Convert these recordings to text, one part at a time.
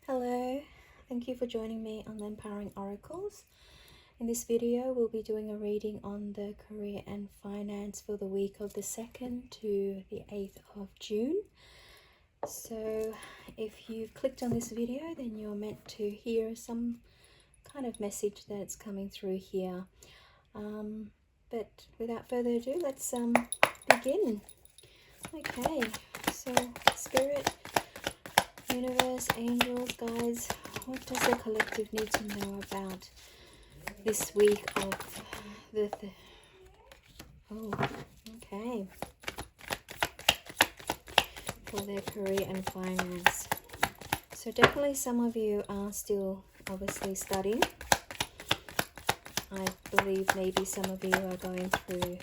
Hello, thank you for joining me on the Empowering Oracles. In this video, we'll be doing a reading on the career and finance for the week of the 2nd to the 8th of June. So if you've clicked on this video, then you're meant to hear some kind of message that's coming through here. But without further ado, let's begin. Okay, so Spirit, Universe, angels, guys, what does the collective need to know about this week of okay, for their career and finance? So definitely some of you are still obviously studying. I believe maybe some of you are going through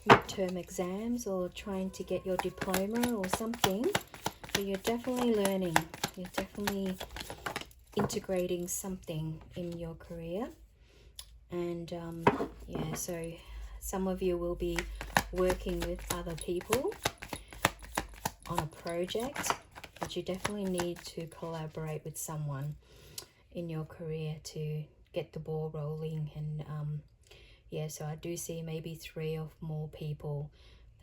midterm exams or trying to get your diploma or something. But you're definitely learning. You're definitely integrating something in your career. And yeah, so some of you will be working with other people on a project, but you definitely need to collaborate with someone in your career to get the ball rolling. And yeah, so I do see maybe 3 or more people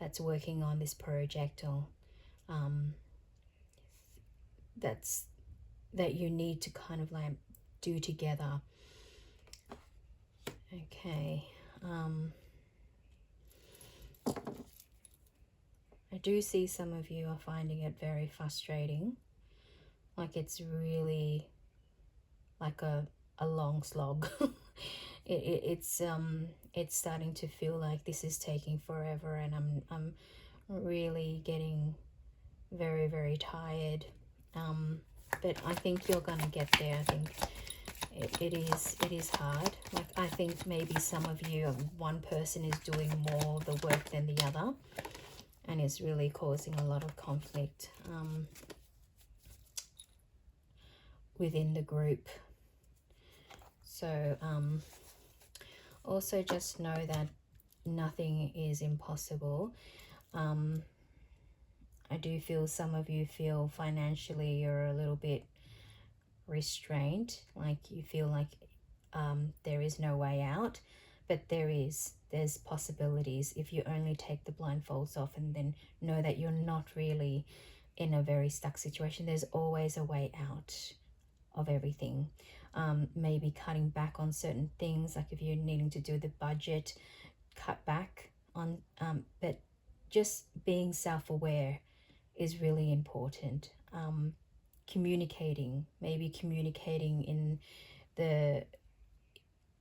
that's working on this project, or that you need to kind of like do together. Okay, I do see some of you are finding it very frustrating, like it's really like a long slog. It's starting to feel like this is taking forever, and I'm really getting very, very tired. But I think you're gonna get there. I think it is hard. Like, I think maybe some of you, one person is doing more of the work than the other, and it's really causing a lot of conflict within the group. So also just know that nothing is impossible. I do feel some of you feel financially you're a little bit restrained, like you feel like there is no way out, but there's possibilities if you only take the blindfolds off and then know that you're not really in a very stuck situation. There's always a way out of everything. Maybe cutting back on certain things, like if you're needing to do the budget, cut back on, but just being self-aware is really important. Maybe communicating in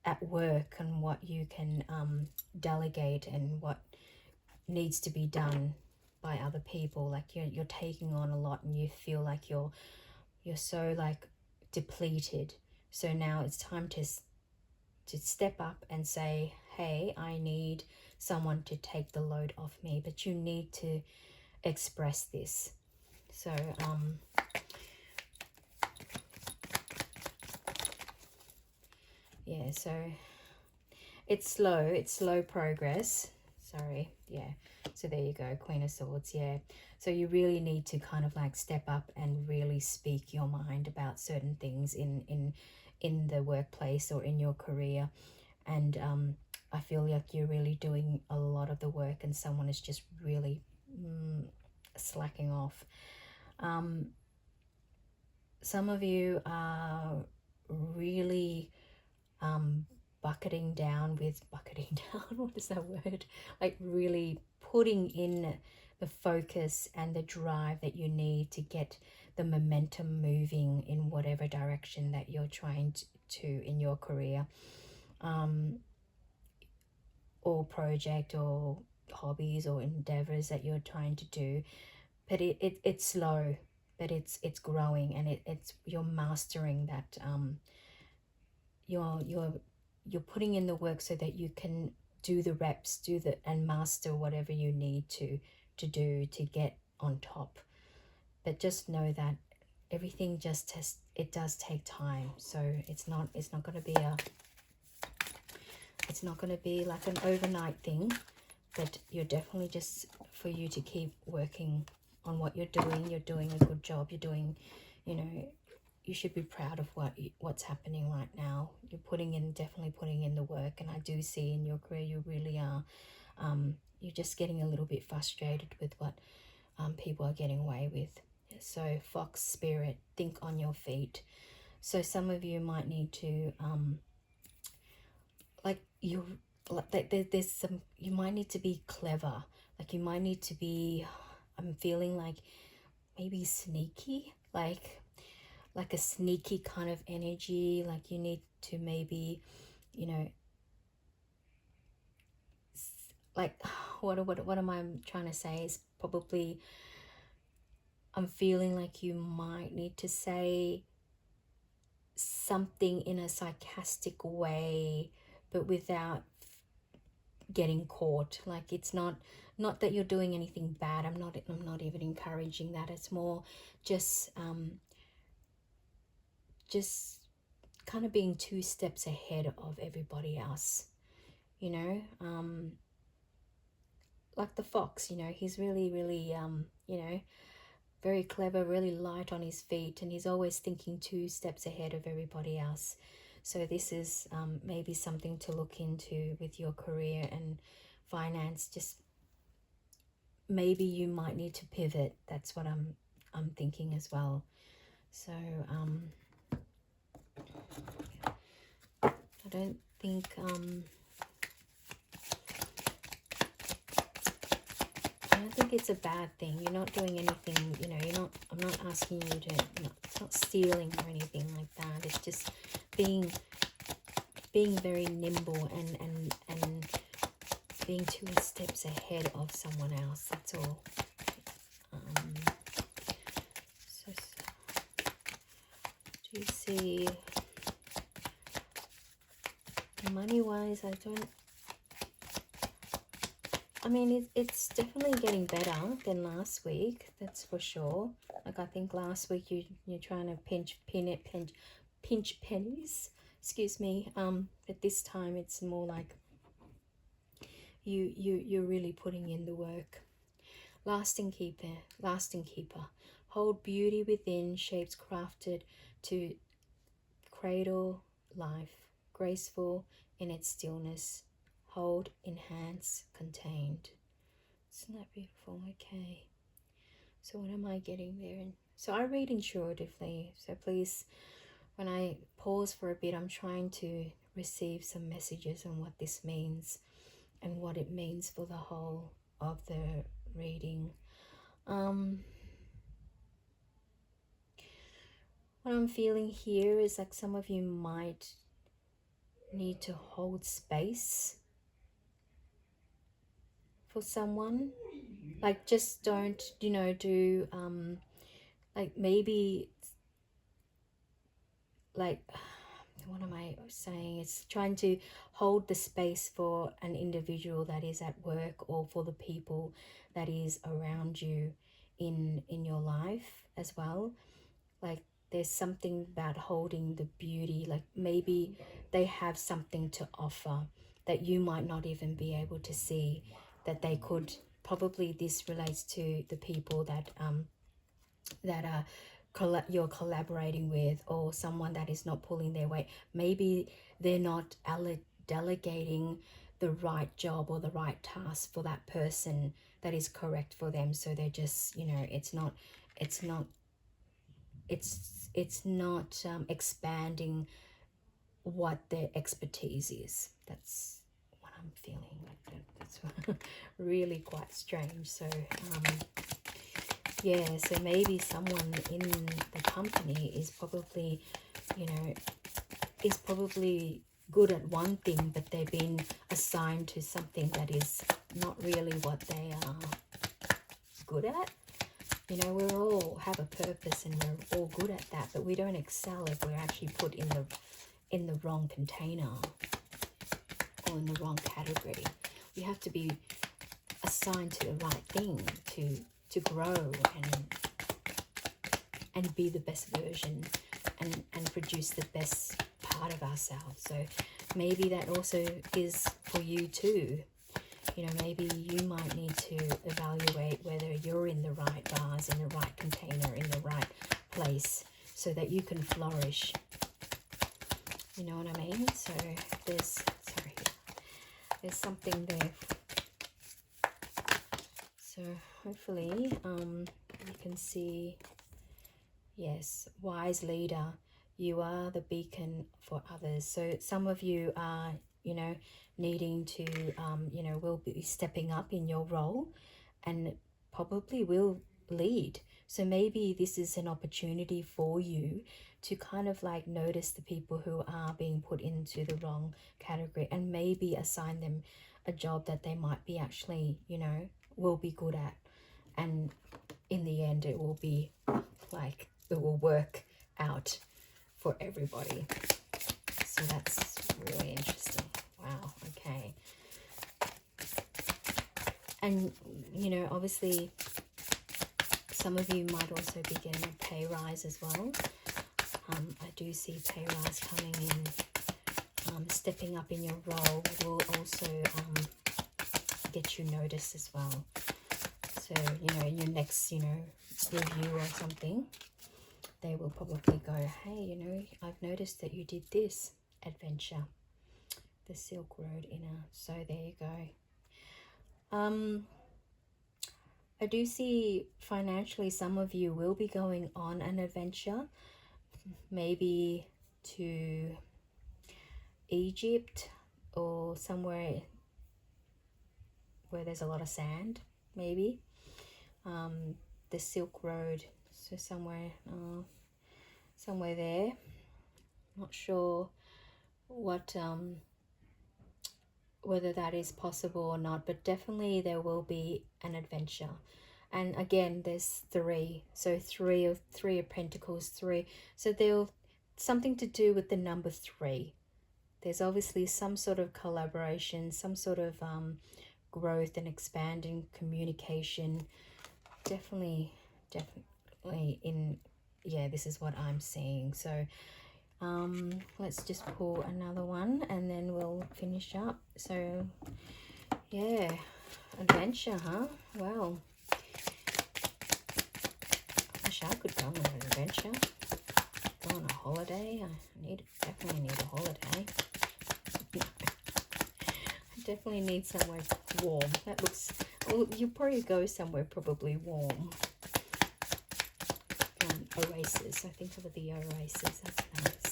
at work, and what you can delegate and what needs to be done by other people. Like you're taking on a lot and you feel like you're so like depleted. So now it's time to step up and say, hey, I need someone to take the load off me, but you need to express this. So yeah, so it's slow progress. Sorry, yeah. So there you go, Queen of Swords, yeah. So you really need to kind of like step up and really speak your mind about certain things in the workplace or in your career. And I feel like you're really doing a lot of the work and someone is just really slacking off. Some of you are really bucketing down, what is that word? Like really putting in the focus and the drive that you need to get the momentum moving in whatever direction that you're trying to in your career, or project or hobbies or endeavors that you're trying to do. But it's slow, but it's growing, and it's you're mastering that. You're putting in the work so that you can do the reps, and master whatever you need to do to get on top. But just know that everything it does take time. So it's not going to be like an overnight thing, but you're definitely just for you to keep working on what you're doing. You're doing a good job. You're doing, you should be proud of what's happening right now. You're definitely putting in the work, and I do see in your career you really are. You're just getting a little bit frustrated with what people are getting away with. So fox spirit, think on your feet. So some of you might need to there's some, you might need to be clever. Like you might need to be, I'm feeling like maybe sneaky, like a sneaky kind of energy. Like you need to maybe, you know, like what am I trying to say is probably, I'm feeling like you might need to say something in a sarcastic way, but without getting caught. Like it's not that you're doing anything bad. I'm not even encouraging that. It's more just kind of being 2 steps ahead of everybody else, you know. Like the fox, you know, he's really you know, very clever, really light on his feet, and he's always thinking 2 steps ahead of everybody else. So this is maybe something to look into with your career and finance. Just maybe you might need to pivot. That's what I'm thinking as well. So I don't think it's a bad thing. You're not doing anything, you know, I'm not asking you to, it's not stealing or anything like that. It's just being very nimble and being 2 steps ahead of someone else. That's all. So do you see money wise? I mean, it's definitely getting better than last week, that's for sure. Like I think last week you're trying to pinch pennies, excuse me. But this time it's more like you're really putting in the work. Lasting keeper. Hold beauty within, shapes crafted to cradle life, graceful in its stillness. Hold, enhance, contained. Isn't that beautiful? Okay. So what am I getting there? So I read intuitively. So please, when I pause for a bit, I'm trying to receive some messages on what this means and what it means for the whole of the reading. What I'm feeling here is like some of you might need to hold space for someone. Like just don't, you know, do like maybe like what am I saying? It's trying to hold the space for an individual that is at work, or for the people that is around you in your life as well. Like there's something about holding the beauty. Like maybe they have something to offer that you might not even be able to see, that they could. Probably this relates to the people that you're collaborating with, or someone that is not pulling their weight. Maybe they're not delegating the right job or the right task for that person that is correct for them. So they're just, you know, it's not expanding what their expertise is. That's what I'm feeling. That's really quite strange. So yeah, so maybe someone in the company is probably, you know, is probably good at one thing, but they've been assigned to something that is not really what they are good at. You know, we all have a purpose and we're all good at that, but we don't excel if we're actually put in the wrong container or in the wrong category. We have to be assigned to the right thing to grow and be the best version and produce the best part of ourselves. So maybe that also is for you too. You know, maybe you might need to evaluate whether you're in the right vase, in the right container, in the right place, so that you can flourish. You know what I mean? So there's something there. So hopefully you can see, yes, wise leader, you are the beacon for others. So some of you are, you know, needing to, you know, will be stepping up in your role and probably will lead. So maybe this is an opportunity for you to kind of like notice the people who are being put into the wrong category and maybe assign them a job that they might be actually, you know, will be good at. And in the end, it will be like, it will work out for everybody. So that's really interesting. Wow, okay. And, you know, obviously, some of you might also be getting a pay rise as well. I do see pay rise coming in. Stepping up in your role will also get you noticed as well. So, you know, in your next, you know, review or something, they will probably go, hey, you know, I've noticed that you did this adventure, the Silk Road Inner. So there you go. I do see financially some of you will be going on an adventure, maybe to Egypt or somewhere where there's a lot of sand, maybe. The Silk Road, so somewhere there. Not sure what whether that is possible or not, but definitely there will be an adventure. And again, there's 3, so three of Pentacles, 3. So there'll something to do with the number 3. There's obviously some sort of collaboration, some sort of growth and expanding communication. Definitely in, yeah, this is what I'm seeing. So let's just pull another one and then we'll finish up. So yeah, adventure, huh? Wow. Wish I could go on an adventure. Go on a holiday. I definitely need a holiday. I definitely need somewhere warm. That looks, well, you probably go somewhere probably warm. Oasis. I think of the oasis. That's nice.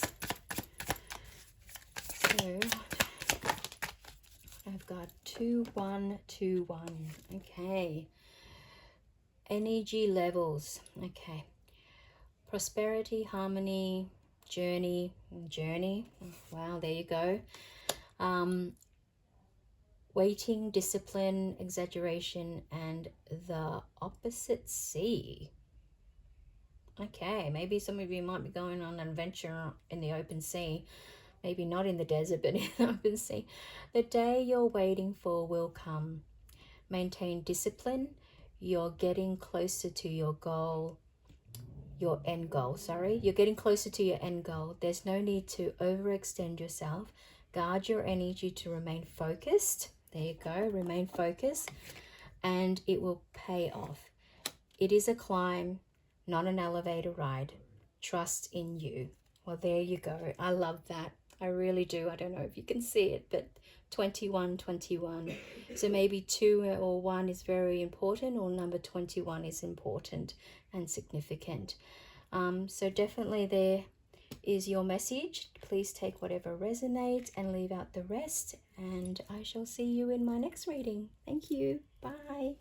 So I've got 2, 1, 2, 1. Okay. Energy levels. Okay. Prosperity, harmony, journey. Wow, there you go. Waiting, discipline, exaggeration, and the opposite sea. Okay, maybe some of you might be going on an adventure in the open sea. Maybe not in the desert, but in the open sea. The day you're waiting for will come. Maintain discipline. You're getting closer to your goal. Your end goal, sorry. You're getting closer to your end goal. There's no need to overextend yourself. Guard your energy to remain focused. There you go, remain focused. And it will pay off. It is a climb, not an elevator ride. Trust in you. Well, there you go. I love that. I really do. I don't know if you can see it, but 21, 21. So maybe 2 or 1 is very important, or number 21 is important and significant. So definitely there is your message. Please take whatever resonates and leave out the rest. And I shall see you in my next reading. Thank you. Bye.